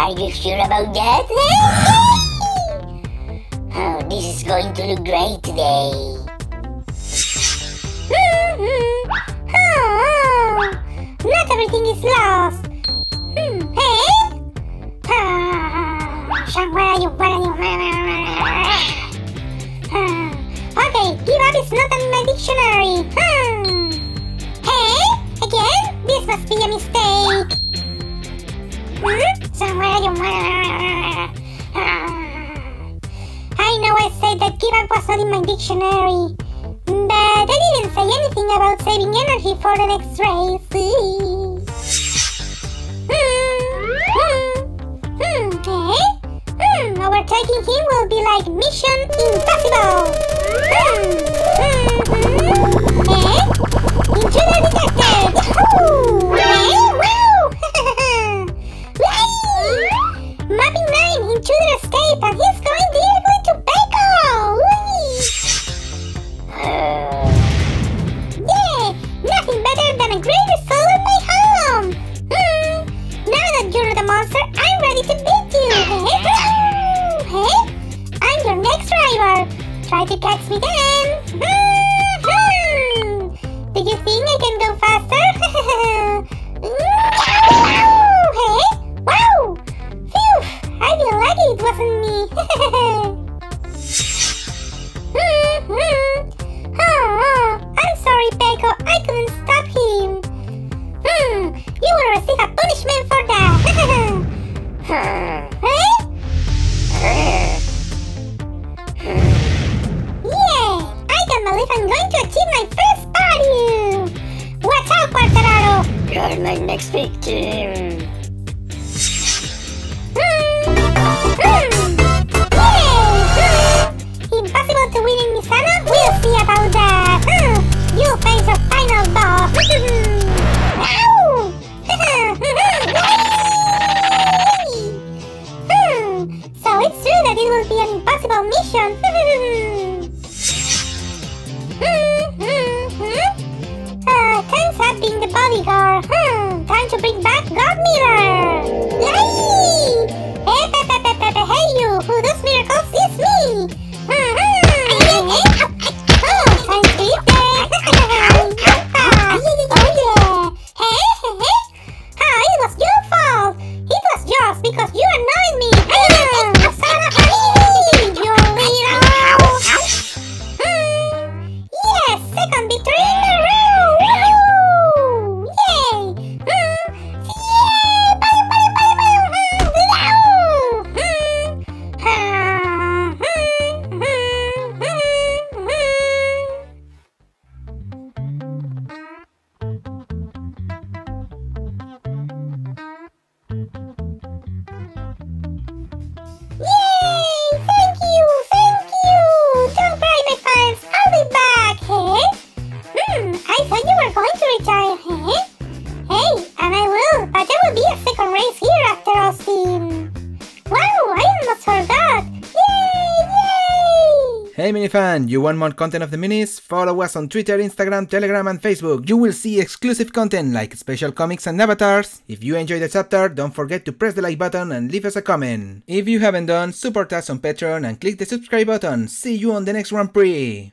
Are you sure about that? Oh, this is going to look great today. Oh, not everything is lost. Hey? Sean, where are you? Okay, give up is not in my dictionary. Hey? Again? This must be a mistake. Sean, where are you? I know I said that give up was not in my dictionary, but I didn't say anything about saving energy for the next race. Overtaking him will be like Mission Impossible. Intruder detected. Mapping 9, intruder escaped, and he's going directly to Pecco. Yeah, nothing better than a great result at my home. Now that you're the monster, I'm ready to beat you. Hey, I'm your next driver. Try to catch me then. Do you think I can go faster? Hey, wow! Phew, I feel lucky it wasn't me. Oh, I'm sorry, Pecco. I couldn't stop him. You will receive a punishment for that. Yeah, I can't believe I'm going to achieve my first podium. Watch out, Quartararo. You're my next victim. Impossible to win in Misano? We'll see about that. You'll face your final boss. So it's true that it will be an impossible mission. Time's up being the bodyguard. Time to bring back God Mirror. Hey you, who does miracles is me. Time to eat that. It was your fault. It was yours because you annoyed me. Yes, second victory in a row. Yay! Hey Minifan, you want more content of the Minis? Follow us on Twitter, Instagram, Telegram and Facebook. You will see exclusive content like special comics and avatars. If you enjoyed the chapter, don't forget to press the like button and leave us a comment. If you haven't done, support us on Patreon and click the subscribe button. See you on the next Grand Prix!